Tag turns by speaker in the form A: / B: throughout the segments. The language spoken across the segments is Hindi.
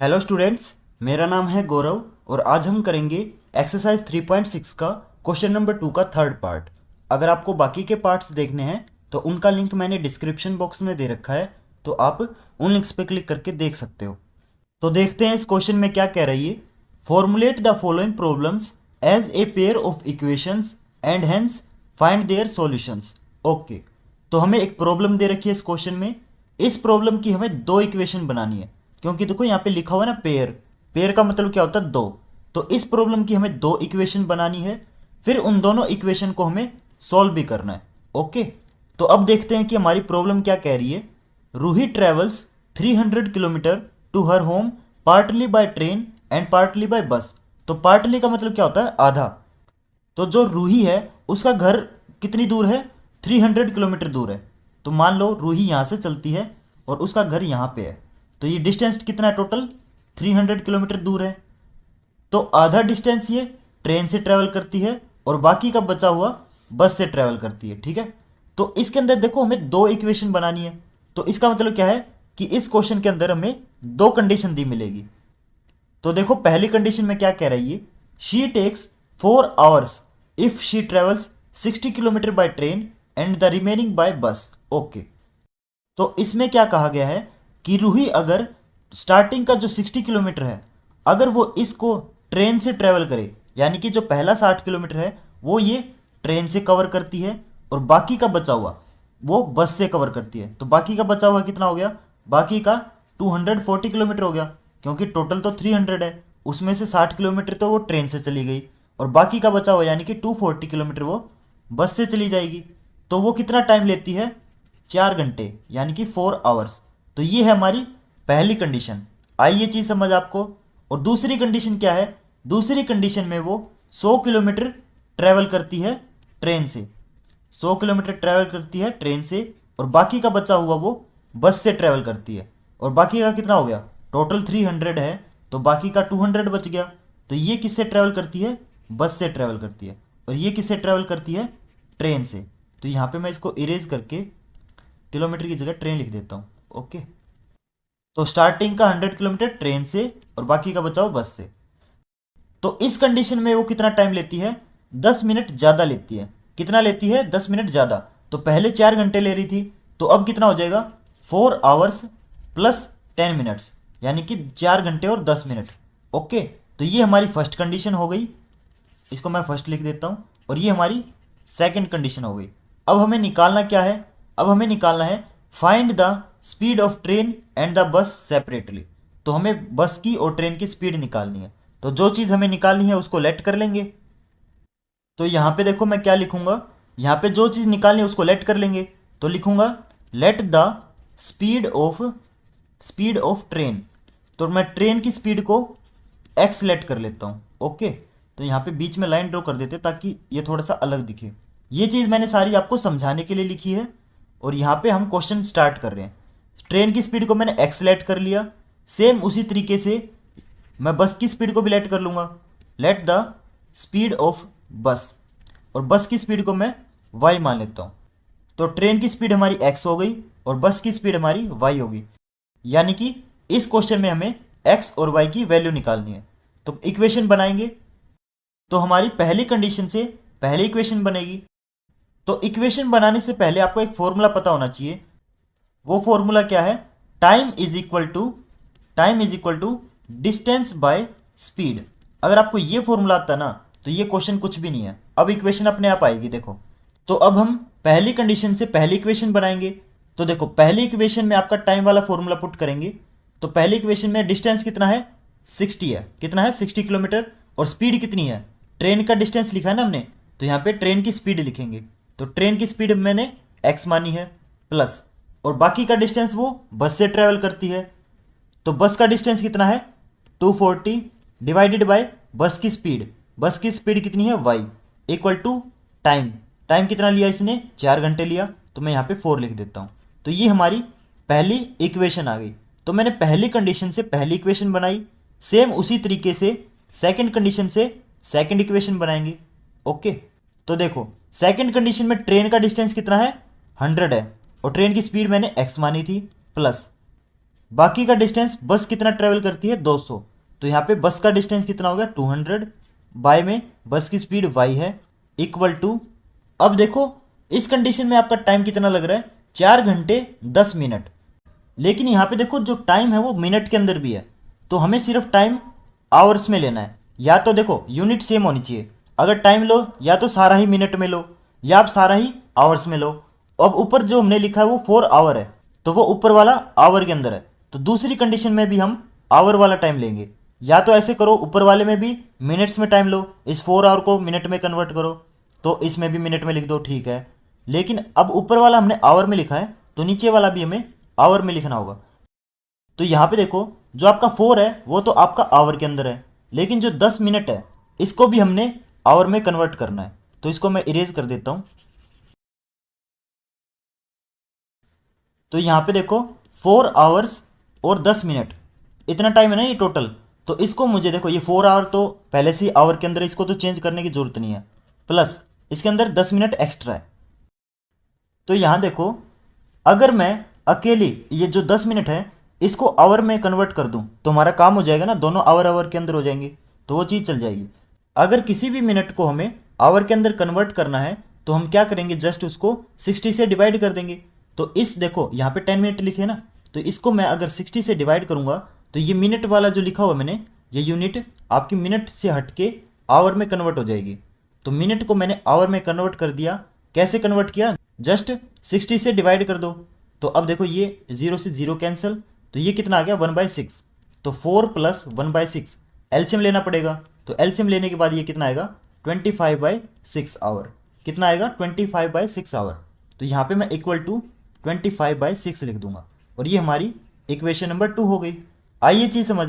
A: हेलो स्टूडेंट्स, मेरा नाम है गौरव और आज हम करेंगे एक्सरसाइज 3.6 का क्वेश्चन नंबर 2 का थर्ड पार्ट। अगर आपको बाकी के पार्ट्स देखने हैं तो उनका लिंक मैंने डिस्क्रिप्शन बॉक्स में दे रखा है, तो आप उन लिंक्स पे क्लिक करके देख सकते हो। तो देखते हैं इस क्वेश्चन में क्या कह रही है। Formulate the following problems as a pair of equations and hence find their solutions. Okay, तो हमें एक प्रॉब्लम दे रखी है इस क्वेश्चन में। इस प्रॉब्लम की हमें दो इक्वेशन बनानी है, क्योंकि देखो यहाँ पे लिखा हुआ है ना पेयर। पेयर का मतलब क्या होता है? दो। तो इस प्रॉब्लम की हमें दो इक्वेशन बनानी है, फिर उन दोनों इक्वेशन को हमें सॉल्व भी करना है। ओके, तो अब देखते हैं कि हमारी प्रॉब्लम क्या कह रही है। Ruhi travels 300 kilometre to her home partly by train and partly by bus. तो पार्टली का मतलब क्या होता है? आधा। तो जो रूही है उसका घर कितनी दूर है? 300 किलोमीटर दूर है। तो मान लो रूही यहाँ से चलती है और उसका घर यहाँ पे है, तो ये डिस्टेंस कितना है? टोटल 300 किलोमीटर दूर है। तो आधा डिस्टेंस ये ट्रेन से ट्रेवल करती है और बाकी का बचा हुआ बस से ट्रेवल करती है। ठीक है, तो इसके अंदर देखो हमें दो इक्वेशन बनानी है। तो इसका मतलब क्या है कि इस क्वेश्चन के अंदर हमें दो कंडीशन दी मिलेगी। तो देखो पहली कंडीशन में क्या कह रही है, she takes 4 hours if she travels 60 kilometre by train and the remaining by bus. Okay, तो इसमें क्या कहा गया है कि रूही अगर स्टार्टिंग का जो 60 किलोमीटर है, अगर वो इसको ट्रेन से ट्रेवल करे, यानी कि जो पहला 60 किलोमीटर है वो ये ट्रेन से कवर करती है और बाकी का बचा हुआ वो बस से कवर करती है। तो बाकी का बचा हुआ कितना हो गया? बाकी का 240 किलोमीटर हो गया, क्योंकि टोटल तो 300 है, उसमें से 60 किलोमीटर तो वो ट्रेन से चली गई और बाकी का बचा हुआ यानी कि 240 किलोमीटर वो बस से चली जाएगी। तो वो कितना टाइम लेती है? 4 घंटे, यानी कि 4 आवर्स। तो ये है हमारी पहली कंडीशन। आई ये चीज़ समझ आपको? और दूसरी कंडीशन क्या है? दूसरी कंडीशन में वो 100 किलोमीटर ट्रेवल करती है ट्रेन से। 100 किलोमीटर ट्रेवल करती है ट्रेन से और बाकी का बचा हुआ वो बस से ट्रेवल करती है। और बाकी का कितना हो गया? टोटल 300 है, तो बाकी का 200 बच गया। तो ये किससे ट्रेवल करती है? बस से ट्रेवल करती है। और ये किससे ट्रेवल करती है? ट्रेन से। तो यहाँ पे मैं इसको इरेज करके किलोमीटर की जगह ट्रेन लिख देता हूँ। ओके, तो स्टार्टिंग का 100 किलोमीटर ट्रेन से और बाकी का बचाओ बस से। तो इस कंडीशन में वो कितना टाइम लेती है? 10 मिनट ज़्यादा लेती है। कितना लेती है? 10 मिनट ज़्यादा। तो पहले 4 घंटे ले रही थी, तो अब कितना हो जाएगा? 4 आवर्स प्लस 10 मिनट्स, यानी कि 4 घंटे और 10 मिनट। ओके, तो ये हमारी फर्स्ट कंडीशन हो गई, इसको मैं फर्स्ट लिख देता हूँ। और ये हमारी सेकंड कंडीशन हो गई। अब हमें निकालना क्या है? अब हमें निकालना है find the speed of train and the bus separately. तो हमें बस की और ट्रेन की स्पीड निकालनी है। तो जो चीज़ हमें निकालनी है उसको लेट कर लेंगे। तो यहाँ पे देखो मैं क्या लिखूंगा, यहाँ पे जो चीज़ निकालनी है उसको लेट कर लेंगे। तो लिखूंगा let the speed of train. तो मैं ट्रेन की स्पीड को एक्स लेट कर लेता हूँ। ओके, तो यहाँ पे बीच में लाइन ड्रॉ कर देते ताकि ये थोड़ा सा अलग दिखे। ये चीज़ मैंने सारी आपको समझाने के लिए लिखी है। और यहाँ पे हम क्वेश्चन स्टार्ट कर रहे हैं। ट्रेन की स्पीड को मैंने एक्स लेट कर लिया, सेम उसी तरीके से मैं बस की स्पीड को भी लेट कर लूँगा। लेट द स्पीड ऑफ बस, और बस की स्पीड को मैं वाई मान लेता हूँ। तो ट्रेन की स्पीड हमारी एक्स हो गई और बस की स्पीड हमारी वाई होगी। यानी कि इस क्वेश्चन में हमें एक्स और वाई की वैल्यू निकालनी है। तो इक्वेशन बनाएंगे। तो हमारी पहली कंडीशन से पहली इक्वेशन बनेगी। तो इक्वेशन बनाने से पहले आपको एक फॉर्मूला पता होना चाहिए। वो फॉर्मूला क्या है? Time is equal to distance by speed. अगर आपको ये फॉर्मूला आता ना तो ये क्वेश्चन कुछ भी नहीं है। अब इक्वेशन अपने आप आएगी। देखो, तो अब हम पहली कंडीशन से पहली इक्वेशन बनाएंगे। तो देखो पहली इक्वेशन में आपका टाइम वाला फॉर्मूला पुट करेंगे। तो पहली इक्वेशन में डिस्टेंस कितना है? 60 है। कितना है? 60 किलोमीटर। और स्पीड कितनी है? ट्रेन का डिस्टेंस लिखा है ना हमने, तो यहाँ पे ट्रेन की स्पीड लिखेंगे। तो ट्रेन की स्पीड मैंने एक्स मानी है, प्लस और बाकी का डिस्टेंस वो बस से ट्रेवल करती है। तो बस का डिस्टेंस कितना है? 240 डिवाइडेड बाय बस की स्पीड। बस की स्पीड कितनी है? Y equal to time. Time कितना लिया इसने? 4 घंटे लिया। तो मैं यहाँ पे 4 लिख देता हूँ। तो ये हमारी पहली इक्वेशन आ गई। तो मैंने पहली कंडीशन से पहली इक्वेशन बनाई, सेम उसी तरीके से सेकंड कंडीशन से सेकंड इक्वेशन बनाएंगे। ओके, तो देखो सेकंड कंडीशन में ट्रेन का डिस्टेंस कितना है? 100 है और ट्रेन की स्पीड मैंने एक्स मानी थी, प्लस बाकी का डिस्टेंस बस कितना ट्रेवल करती है 200, तो यहाँ पे बस का डिस्टेंस कितना हो गया 200, बाय में बस की स्पीड y है इक्वल टू, अब देखो इस कंडीशन में आपका टाइम कितना लग रहा है 4 घंटे 10 मिनट, लेकिन यहाँ पे देखो जो टाइम है वो मिनट के अंदर भी है, तो हमें सिर्फ टाइम आवर्स में लेना है। या तो देखो यूनिट सेम होनी चाहिए, अगर टाइम लो या तो सारा ही मिनट में लो या आप सारा ही आवर्स में लो। अब ऊपर जो हमने लिखा है वो 4 आवर है, तो वो ऊपर वाला आवर के अंदर है, तो दूसरी कंडीशन में भी हम आवर वाला टाइम लेंगे। या तो ऐसे करो ऊपर वाले में भी मिनट्स में टाइम लो, इस 4 आवर को मिनट में कन्वर्ट करो, तो इसमें भी मिनट में लिख दो, ठीक है। लेकिन अब ऊपर वाला हमने आवर में लिखा है, तो नीचे वाला भी हमें आवर में लिखना होगा। तो यहाँ पे देखो जो आपका 4 है वो तो आपका आवर के अंदर है, लेकिन जो 10 मिनट है इसको भी हमने आवर में कन्वर्ट करना है, तो इसको मैं इरेज कर देता हूँ। तो यहाँ पे देखो 4 आवर्स और 10 मिनट इतना टाइम है ना ये टोटल, तो इसको मुझे देखो ये 4 आवर तो पहले से ही आवर के अंदर, इसको तो चेंज करने की जरूरत नहीं है, प्लस इसके अंदर 10 मिनट एक्स्ट्रा है। तो यहाँ देखो अगर मैं अकेली ये जो 10 मिनट है इसको आवर में कन्वर्ट कर दूं तो हमारा काम हो जाएगा ना, दोनों आवर आवर के अंदर हो जाएंगे, तो वो चीज़ चल जाएगी। अगर किसी भी मिनट को हमें आवर के अंदर कन्वर्ट करना है तो हम क्या करेंगे, जस्ट उसको 60 से डिवाइड कर देंगे। तो इस देखो यहाँ पे 10 मिनट लिखे ना, तो इसको मैं अगर 60 से डिवाइड करूंगा तो ये मिनट वाला जो लिखा हुआ मैंने, ये यूनिट आपकी मिनट से हट के आवर में कन्वर्ट हो जाएगी। तो मिनट को मैंने आवर में कन्वर्ट कर दिया। कैसे कन्वर्ट किया, जस्ट 60 से डिवाइड कर दो, तो अब देखो ये 0 से 0 कैंसिल, तो ये कितना आ गया 1/6, तो 4 + 1/6 एलसीएम लेना पड़ेगा। तो एलसीएम लेने के बाद ये कितना आएगा 25/6 आवर, कितना आएगा 25/6 आवर। तो यहाँ पे मैं इक्वल टू 25/6 लिख दूंगा, और ये हमारी इक्वेशन नंबर 2 हो गई। आइए चीज़ समझ,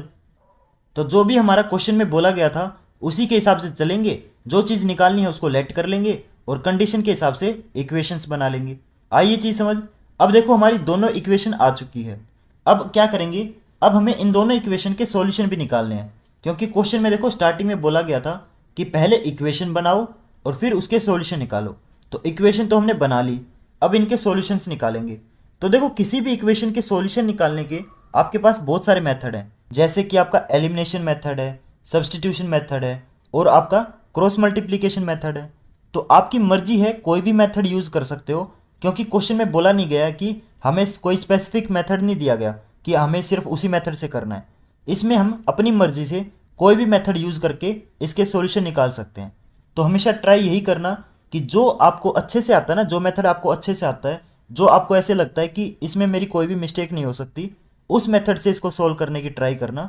A: तो जो भी हमारा क्वेश्चन में बोला गया था उसी के हिसाब से चलेंगे, जो चीज़ निकालनी है उसको लेट कर लेंगे और कंडीशन के हिसाब से इक्वेशंस बना लेंगे। आइए चीज़ समझ, अब देखो हमारी दोनों इक्वेशन आ चुकी है। अब क्या करेंगे, अब हमें इन दोनों इक्वेशन के सॉल्यूशन भी निकालने हैं, क्योंकि क्वेश्चन में देखो स्टार्टिंग में बोला गया था कि पहले इक्वेशन बनाओ और फिर उसके सॉल्यूशन निकालो। तो इक्वेशन तो हमने बना ली, अब इनके सॉल्यूशंस निकालेंगे। तो देखो किसी भी इक्वेशन के सॉल्यूशन निकालने के आपके पास बहुत सारे मेथड हैं, जैसे कि आपका एलिमिनेशन मेथड है, सब्स्टिट्यूशन मेथड है और आपका क्रॉस मल्टीप्लिकेशन मेथड है। तो आपकी मर्जी है, कोई भी मेथड यूज़ कर सकते हो, क्योंकि क्वेश्चन में बोला नहीं गया कि हमें कोई स्पेसिफिक मेथड नहीं दिया गया कि हमें सिर्फ उसी मेथड से करना है। इसमें हम अपनी मर्जी से कोई भी मेथड यूज़ करके इसके सॉल्यूशन निकाल सकते हैं। तो हमेशा ट्राई यही करना कि जो आपको अच्छे से आता है ना, जो मेथड आपको अच्छे से आता है, जो आपको ऐसे लगता है कि इसमें मेरी कोई भी मिस्टेक नहीं हो सकती, उस मेथड से इसको सॉल्व करने की ट्राई करना,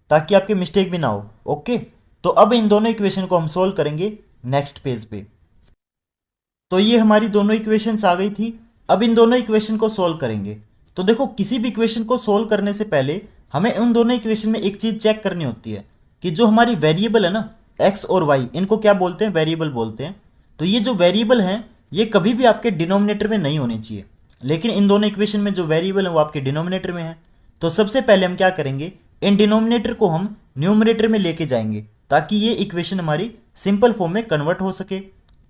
A: ताकि आपकी मिस्टेक भी ना हो। ओके, तो अब इन दोनों इक्वेशन को हम सॉल्व करेंगे नेक्स्ट पेज पे। तो ये हमारी दोनों इक्वेशंस आ गई थी, अब इन दोनों इक्वेशन को सॉल्व करेंगे। तो देखो किसी भी इक्वेशन को सॉल्व करने से पहले हमें उन दोनों इक्वेशन में एक चीज़ चेक करनी होती है कि जो हमारी वेरिएबल है ना, एक्स और वाई, इनको क्या बोलते हैं, वेरिएबल बोलते हैं। तो ये जो वेरिएबल हैं ये कभी भी आपके डिनोमिनेटर में नहीं होने चाहिए, लेकिन इन दोनों इक्वेशन में जो वेरिएबल है वो आपके डिनोमिनेटर में है। तो सबसे पहले हम क्या करेंगे, इन डिनोमिनेटर को हम न्यूमरेटर में लेके जाएंगे ताकि ये इक्वेशन हमारी सिंपल फॉर्म में कन्वर्ट हो सके।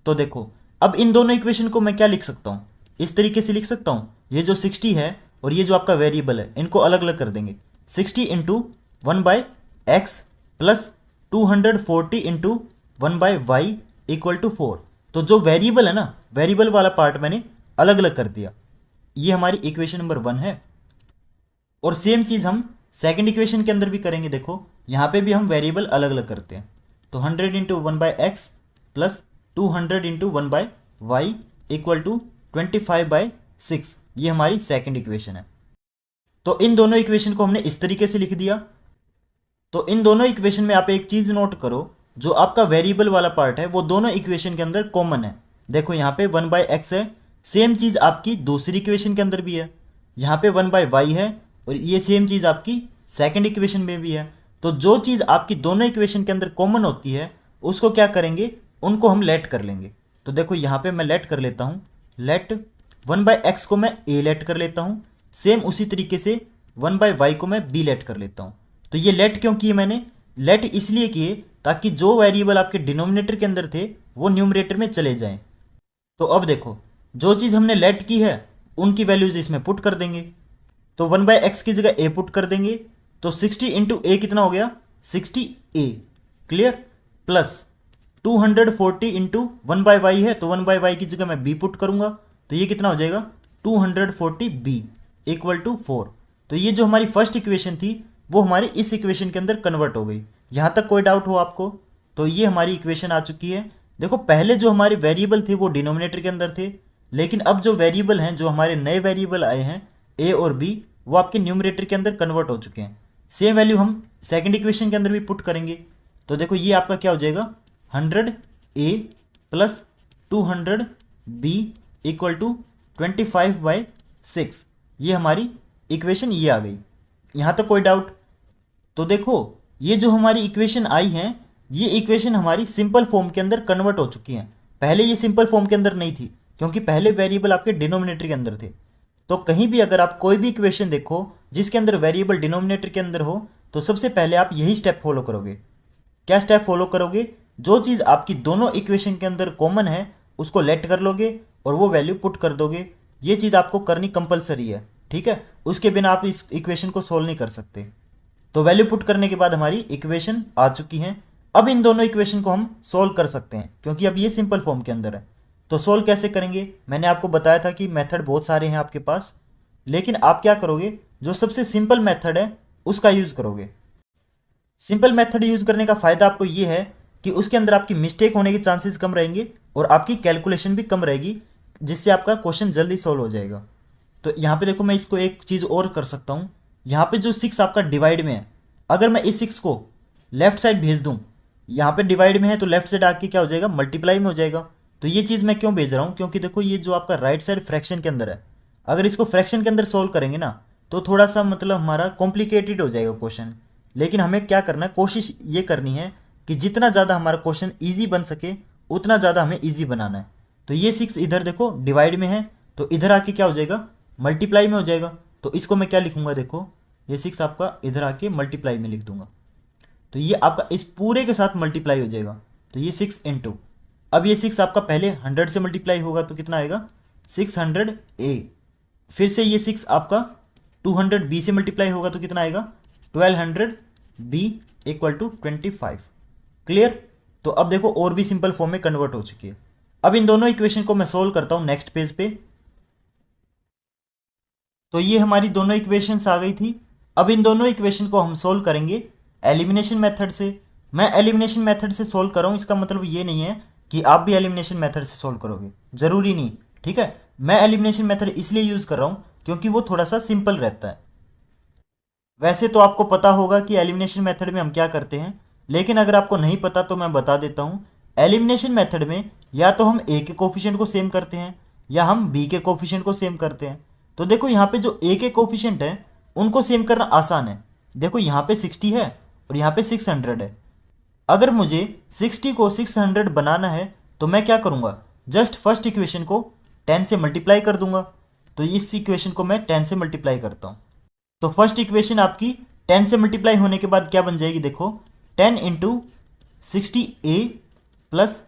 A: तो देखो अब इन दोनों इक्वेशन को मैं क्या लिख सकता हूँ, इस तरीके से लिख सकता हूँ, ये जो 60 है और ये जो आपका वेरिएबल है इनको अलग अलग कर देंगे। 60 × 1/x plus 240 × 1/y equal to 4। तो जो वेरिएबल है ना, वेरिएबल वाला पार्ट मैंने अलग अलग कर दिया। ये हमारी इक्वेशन नंबर 1 है, और सेम चीज़ हम सेकंड इक्वेशन के अंदर भी करेंगे। देखो यहाँ पे भी हम वेरिएबल अलग अलग करते हैं। तो 100 × 1/x plus 200 × 1/y equal to 25/6, ये हमारी सेकंड इक्वेशन है। तो इन दोनों इक्वेशन को हमने इस तरीके से लिख दिया। तो इन दोनों इक्वेशन में आप एक चीज़ नोट करो, जो आपका वेरिएबल वाला पार्ट है वो दोनों इक्वेशन के अंदर कॉमन है। देखो यहाँ पे 1/x है, सेम चीज़ आपकी दूसरी इक्वेशन के अंदर भी है। यहाँ पे 1/y है और ये सेम चीज़ आपकी सेकंड इक्वेशन में भी है। तो जो चीज़ आपकी दोनों इक्वेशन के अंदर कॉमन होती है उसको क्या करेंगे, उनको हम लेट कर लेंगे। तो देखो यहाँ पे मैं लेट कर लेता हूँ, लेट 1/x को मैं a लेट कर लेता हूँ, सेम उसी तरीके से 1/y को मैं b लेट कर लेता हूँ। तो ये लेट क्यों किए मैंने, लेट इसलिए किए ताकि जो वेरिएबल आपके डिनोमिनेटर के अंदर थे वो न्यूमरेटर में चले जाएं। तो अब देखो जो चीज़ हमने लेट की है उनकी वैल्यूज इसमें पुट कर देंगे। तो 1/x की जगह a पुट कर देंगे, तो 60 इंटू ए कितना हो गया 60a, clear, plus 240 into 1/y है, तो 1/y की जगह मैं b पुट करूंगा, तो ये कितना हो जाएगा 240b इक्वल टू 4। तो ये जो हमारी फर्स्ट इक्वेशन थी वो हमारी इस इक्वेशन के अंदर कन्वर्ट हो गई। यहाँ तक कोई डाउट हो आपको? तो ये हमारी इक्वेशन आ चुकी है। देखो पहले जो हमारे वेरिएबल थे वो डिनोमिनेटर के अंदर थे, लेकिन अब जो वेरिएबल हैं, जो हमारे नए वेरिएबल आए हैं a और b, वो आपके न्यूमरेटर के अंदर कन्वर्ट हो चुके हैं। सेम वैल्यू हम सेकंड इक्वेशन के अंदर भी पुट करेंगे। तो देखो ये आपका क्या हो जाएगा 100a plus 200b equal to 25/6। ये हमारी इक्वेशन ये आ गई। यहाँ तक कोई डाउट? तो देखो ये जो हमारी इक्वेशन आई है, ये इक्वेशन हमारी सिंपल फॉर्म के अंदर कन्वर्ट हो चुकी हैं। पहले ये सिंपल फॉर्म के अंदर नहीं थी, क्योंकि पहले वेरिएबल आपके डिनोमिनेटर के अंदर थे। तो कहीं भी अगर आप कोई भी इक्वेशन देखो जिसके अंदर वेरिएबल डिनोमिनेटर के अंदर हो, तो सबसे पहले आप यही स्टेप फॉलो करोगे। क्या स्टेप फॉलो करोगे? जो चीज़ आपकी दोनों इक्वेशन के अंदर कॉमन है उसको लेट कर लोगे और वो वैल्यू पुट कर दोगे। ये चीज़ आपको करनी कंपलसरी है, ठीक है? उसके बिना आप इस इक्वेशन को सोल्व नहीं कर सकते। तो वैल्यू पुट करने के बाद हमारी इक्वेशन आ चुकी हैं। अब इन दोनों इक्वेशन को हम सोल्व कर सकते हैं, क्योंकि अब ये सिंपल फॉर्म के अंदर है। तो सोल्व कैसे करेंगे? मैंने आपको बताया था कि मेथड बहुत सारे हैं आपके पास, लेकिन आप क्या करोगे, जो सबसे सिंपल मेथड है उसका यूज़ करोगे। सिंपल मेथड यूज़ करने का फ़ायदा आपको ये है कि उसके अंदर आपकी मिस्टेक होने के चांसेस कम रहेंगे और आपकी कैलकुलेशन भी कम रहेगी, जिससे आपका क्वेश्चन जल्दी सॉल्व हो जाएगा। तो यहाँ पे देखो मैं इसको एक चीज़ और कर सकता हूँ। यहाँ पे जो 6 आपका डिवाइड में है, अगर मैं इस 6 को लेफ्ट साइड भेज दूँ, यहाँ पे डिवाइड में है तो लेफ्ट साइड आके क्या हो जाएगा मल्टीप्लाई में हो जाएगा। तो ये चीज़ मैं क्यों भेज रहा हूँ? क्योंकि देखो ये जो आपका राइट साइड फ्रैक्शन के अंदर है, अगर इसको फ्रैक्शन के अंदर सोल्व करेंगे ना तो थोड़ा सा मतलब हमारा कॉम्प्लिकेटेड हो जाएगा क्वेश्चन। लेकिन हमें क्या करना है, कोशिश ये करनी है कि जितना ज़्यादा हमारा क्वेश्चन ईजी बन सके उतना ज़्यादा हमें ईजी बनाना है। तो ये 6 इधर देखो डिवाइड में है, तो इधर आके क्या हो जाएगा मल्टीप्लाई में हो जाएगा। तो इसको मैं क्या लिखूंगा, देखो ये 6 आपका इधर आके मल्टीप्लाई में लिख दूंगा, तो ये आपका इस पूरे के साथ मल्टीप्लाई हो जाएगा। तो ये 6 इंटू, अब ये 6 आपका पहले 100 से मल्टीप्लाई होगा तो कितना आएगा 600a, फिर से ये 6 आपका 200b से मल्टीप्लाई होगा तो कितना आएगा 1200b इक्वल टू 25। क्लियर? तो अब देखो और भी सिंपल फॉर्म में कन्वर्ट हो चुकी है। अब इन दोनों इक्वेशन को मैं सोल्व करता हूं नेक्स्ट पेज पे। तो ये हमारी दोनों इक्वेशंस आ गई थी। अब इन दोनों इक्वेशन को हम सोल्व करेंगे एलिमिनेशन मेथड से। मैं एलिमिनेशन मेथड से सोल्व कर रहा हूँ, इसका मतलब ये नहीं है कि आप भी एलिमिनेशन मेथड से सोल्व करोगे, ज़रूरी नहीं, ठीक है? मैं एलिमिनेशन मेथड इसलिए यूज़ कर रहा हूँ क्योंकि वो थोड़ा सा सिंपल रहता है। वैसे तो आपको पता होगा कि एलिमिनेशन मेथड में हम क्या करते हैं, लेकिन अगर आपको नहीं पता तो मैं बता देता हूँ। एलिमिनेशन मेथड में या तो हम ए के कोफिशिएंट को सेम करते हैं या हम बी के कोफिशिएंट को सेम करते हैं। तो देखो यहाँ पे जो ए के कोफिशिएंट है उनको सेम करना आसान है। देखो यहाँ पे 60 है और यहाँ पे 600 है। अगर मुझे 60 को 600 बनाना है तो मैं क्या करूँगा, जस्ट फर्स्ट इक्वेशन को 10 से मल्टीप्लाई कर दूंगा। तो इस इक्वेशन को मैं 10 से मल्टीप्लाई करता हूँ। तो फर्स्ट इक्वेशन आपकी 10 से मल्टीप्लाई होने के बाद क्या बन जाएगी, देखो 10 into 60a plus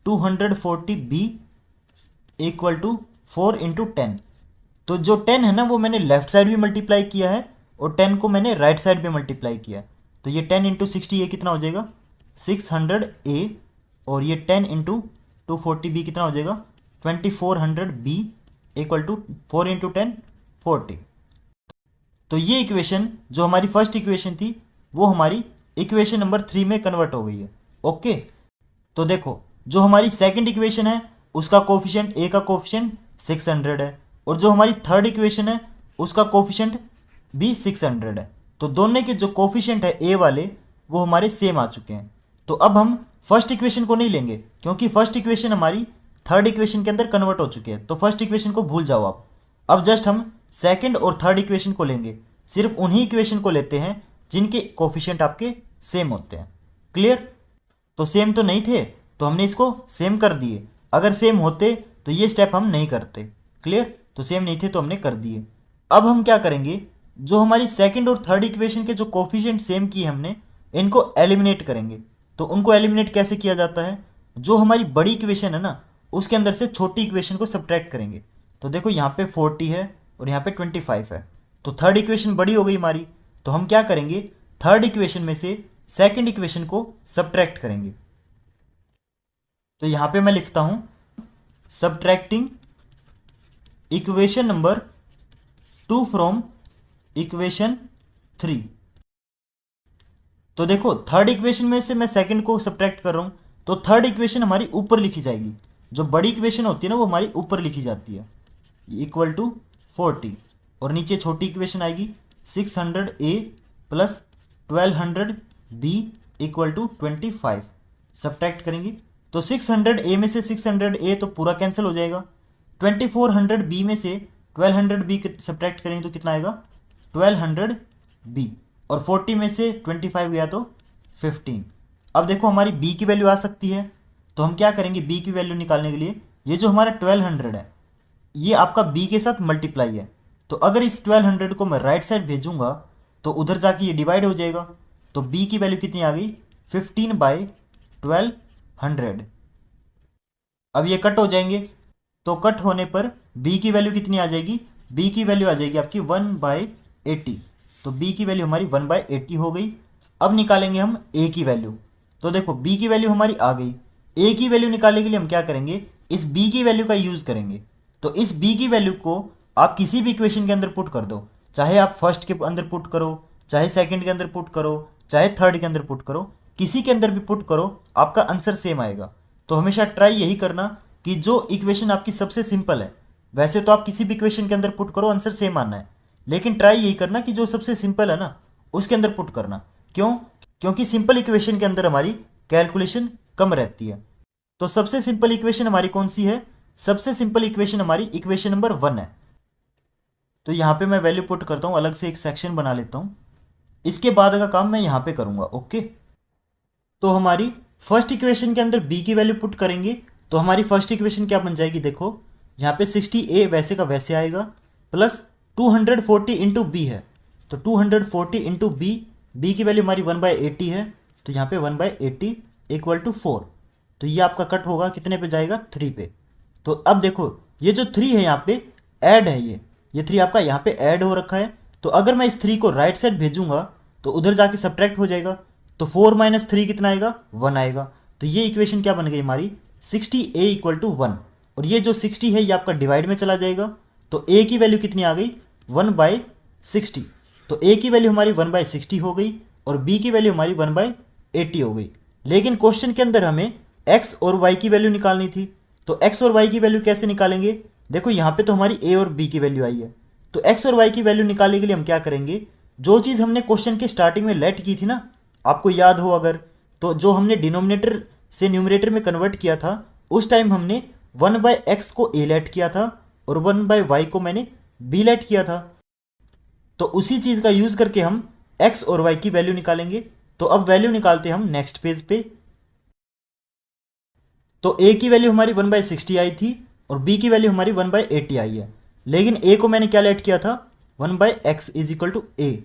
A: 240b equal to 4 into 10। तो जो 10 है ना वो मैंने लेफ्ट साइड भी मल्टीप्लाई किया है और 10 को मैंने राइट साइड भी मल्टीप्लाई किया है। तो ये 10 इंटू 60a कितना हो जाएगा 600a, और ये 10 इंटू 240b कितना हो जाएगा 2400b इक्वल टू 4 इंटू 10 40। तो ये इक्वेशन जो हमारी फर्स्ट इक्वेशन थी वो हमारी इक्वेशन नंबर 3 में कन्वर्ट हो गई है। ओके, तो देखो जो हमारी सेकंड इक्वेशन है उसका कोफिशिएंट ए का कोफिशिएंट 600 है, और जो हमारी थर्ड इक्वेशन है उसका कोफिशिएंट भी 600 है। तो दोनों के जो कोफिशिएंट है ए वाले वो हमारे सेम आ चुके हैं। तो अब हम फर्स्ट इक्वेशन को नहीं लेंगे क्योंकि फर्स्ट इक्वेशन हमारी थर्ड इक्वेशन के अंदर कन्वर्ट हो चुकी है, तो फर्स्ट इक्वेशन को भूल जाओ आप। अब जस्ट हम सेकंड और थर्ड इक्वेशन को लेंगे, सिर्फ उन्हीं इक्वेशन को लेते हैं जिनके कोफिशिएंट आपके सेम होते हैं। क्लियर? तो सेम तो नहीं थे तो हमने इसको सेम कर दिए, अगर सेम होते तो ये स्टेप हम नहीं करते। क्लियर? तो सेम नहीं थे तो हमने कर दिए। अब हम क्या करेंगे, जो हमारी सेकंड और थर्ड इक्वेशन के जो कोफिशिएंट सेम किए हमने, इनको एलिमिनेट करेंगे। तो उनको एलिमिनेट कैसे किया जाता है, जो हमारी बड़ी इक्वेशन है ना उसके अंदर से छोटी इक्वेशन को सब्ट्रैक्ट करेंगे। तो देखो यहाँ पे 40 है और यहाँ पे 25 है, तो थर्ड इक्वेशन बड़ी हो गई हमारी, तो हम क्या करेंगे, थर्ड इक्वेशन में से सेकंड इक्वेशन को सब्ट्रैक्ट करेंगे। तो यहां पे मैं लिखता हूं subtracting equation number 2 from equation 3। तो देखो थर्ड इक्वेशन में से मैं सेकंड को सब्ट्रैक्ट कर रहा हूं, तो थर्ड इक्वेशन हमारी ऊपर लिखी जाएगी। जो बड़ी इक्वेशन होती है ना वो हमारी ऊपर लिखी जाती है, इक्वल टू 40, और नीचे छोटी इक्वेशन आएगी 600a plus 1200b equal to 25। Subtract करेंगे तो 600a में से 600a तो पूरा कैंसिल हो जाएगा, 2400b में से 1200b सब्ट्रैक्ट करेंगे तो कितना आएगा 1200b, और 40 में से 25 गया तो 15। अब देखो हमारी b की वैल्यू आ सकती है, तो हम क्या करेंगे b की वैल्यू निकालने के लिए, ये जो हमारा 1200 है ये आपका b के साथ मल्टीप्लाई है, तो अगर इस 1200 को मैं राइट साइड भेजूंगा तो उधर जाके ये डिवाइड हो जाएगा, तो b की वैल्यू कितनी आ गई 15/1200। अब ये कट हो जाएंगे, तो कट होने पर b की वैल्यू कितनी आ जाएगी, b की वैल्यू आ जाएगी आपकी 1/80, तो b की वैल्यू हमारी 1/80 हो गई। अब निकालेंगे हम a की वैल्यू, तो देखो b की वैल्यू हमारी आ गई, a की वैल्यू निकालने के लिए हम क्या करेंगे, इस b की वैल्यू का यूज करेंगे। तो इस b की वैल्यू को आप किसी भी इक्वेशन के अंदर पुट कर दो, चाहे आप फर्स्ट के अंदर पुट करो, चाहे सेकंड के अंदर पुट करो, चाहे थर्ड के अंदर पुट करो, किसी के अंदर भी पुट करो, आपका आंसर सेम आएगा। तो हमेशा ट्राई यही करना कि जो इक्वेशन आपकी सबसे सिंपल है, वैसे तो आप किसी भी इक्वेशन के अंदर पुट करो आंसर सेम आना है, लेकिन ट्राई यही करना कि जो सबसे सिंपल है ना उसके अंदर पुट करना। क्यों? क्योंकि सिंपल इक्वेशन के अंदर हमारी कैलकुलेशन कम रहती है। तो सबसे सिंपल इक्वेशन हमारी कौन सी है, सबसे सिंपल इक्वेशन हमारी इक्वेशन नंबर 1 है। तो यहाँ पे मैं वैल्यू पुट करता हूँ, अलग से एक सेक्शन बना लेता हूँ, इसके बाद का काम मैं यहाँ पे करूँगा। ओके, तो हमारी फर्स्ट इक्वेशन के अंदर b की वैल्यू पुट करेंगे, तो हमारी फर्स्ट इक्वेशन क्या बन जाएगी, देखो यहाँ पे 60a वैसे का वैसे आएगा, प्लस 240 इंटू बी है, तो 240 इंटू बी की वैल्यू हमारी 1/80 है, तो यहाँ पे 1/80 इक्वल टू 4, तो ये आपका कट होगा कितने पे जाएगा 3 पे। तो अब देखो ये जो 3 है यहाँ पे ऐड है, ये 3 आपका यहाँ पे ऐड हो रखा है, तो अगर मैं इस 3 को राइट साइड भेजूंगा तो उधर जाके सब्ट्रैक्ट हो जाएगा, तो 4 - 3 कितना आएगा 1 आएगा। तो ये इक्वेशन क्या बन गई हमारी 60a इक्वल टू 1, और ये जो 60 है ये आपका डिवाइड में चला जाएगा, तो a की वैल्यू कितनी आ गई 1/60, तो a की वैल्यू हमारी 1/60 हो गई और b की वैल्यू हमारी 1/80 हो गई। लेकिन क्वेश्चन के अंदर हमें x और y की वैल्यू निकालनी थी, तो x और y की वैल्यू कैसे निकालेंगे, देखो यहाँ पे तो हमारी a और b की वैल्यू आई है, तो x और y की वैल्यू निकालने के लिए हम क्या करेंगे, जो चीज़ हमने क्वेश्चन के स्टार्टिंग में लेट की थी ना, आपको याद हो अगर, तो जो हमने डिनोमिनेटर से न्यूमरेटर में कन्वर्ट किया था उस टाइम हमने 1/x को a लेट किया था और 1/y को मैंने b लेट किया था, तो उसी चीज़ का यूज़ करके हम x और y की वैल्यू निकालेंगे। तो अब वैल्यू निकालते हैं हम नेक्स्ट पेज पे, तो a की वैल्यू हमारी 1/60 आई थी और b की वैल्यू हमारी 1/80 आई है, लेकिन a को मैंने क्या लेट किया था 1/x is equal to a,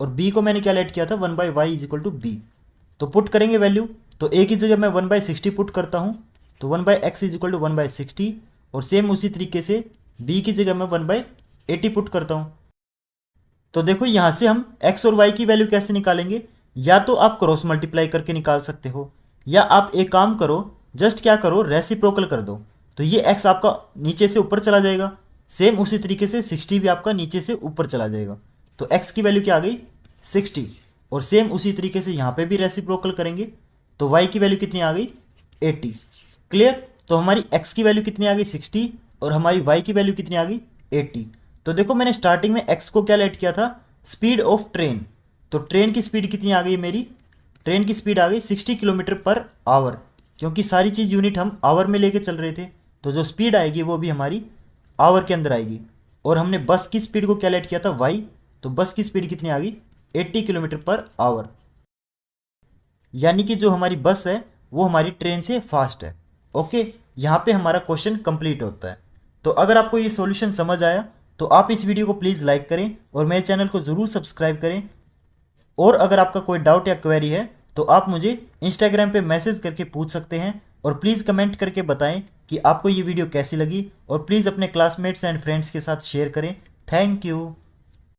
A: और b को मैंने क्या लेट किया था 1/y is equal to b। तो पुट करेंगे वैल्यू, तो a की जगह मैं 1/60 पुट करता हूँ, तो 1/x इज इक्वल टू 1/60, और सेम उसी तरीके से b की जगह मैं 1/80 पुट करता हूँ। तो देखो यहाँ से हम x और y की वैल्यू कैसे निकालेंगे, या तो आप क्रॉस मल्टीप्लाई करके निकाल सकते हो, या आप एक काम करो, जस्ट क्या करो रेसिप्रोकल कर दो, तो ये x आपका नीचे से ऊपर चला जाएगा, सेम उसी तरीके से 60 भी आपका नीचे से ऊपर चला जाएगा, तो x की वैल्यू क्या आ गई 60, और सेम उसी तरीके से यहाँ पे भी रेसिप्रोकल करेंगे, तो y की वैल्यू कितनी आ गई 80। क्लियर? तो हमारी x की वैल्यू कितनी आ गई 60 और हमारी y की वैल्यू कितनी आ गई 80। तो देखो मैंने स्टार्टिंग में x को क्या लेट किया था स्पीड ऑफ ट्रेन, तो ट्रेन की स्पीड कितनी आ गई मेरी, ट्रेन की स्पीड आ गई 60 किलोमीटर पर आवर, क्योंकि सारी चीज़ यूनिट हम आवर में लेके चल रहे थे, तो जो स्पीड आएगी वो भी हमारी आवर के अंदर आएगी। और हमने बस की स्पीड को क्या लेट किया था y, तो बस की स्पीड कितनी आ गई 80 किलोमीटर पर आवर, यानी कि जो हमारी बस है वो हमारी ट्रेन से फास्ट है। ओके, यहाँ पे हमारा क्वेश्चन कंप्लीट होता है। तो अगर आपको ये सॉल्यूशन समझ आया तो आप इस वीडियो को प्लीज़ लाइक करें और मेरे चैनल को ज़रूर सब्सक्राइब करें, और अगर आपका कोई डाउट या क्वेरी है तो आप मुझे इंस्टाग्राम पे मैसेज करके पूछ सकते हैं, और प्लीज़ कमेंट करके बताएं कि आपको ये वीडियो कैसी लगी, और प्लीज़ अपने क्लासमेट्स एंड फ्रेंड्स के साथ शेयर करें। Thank you.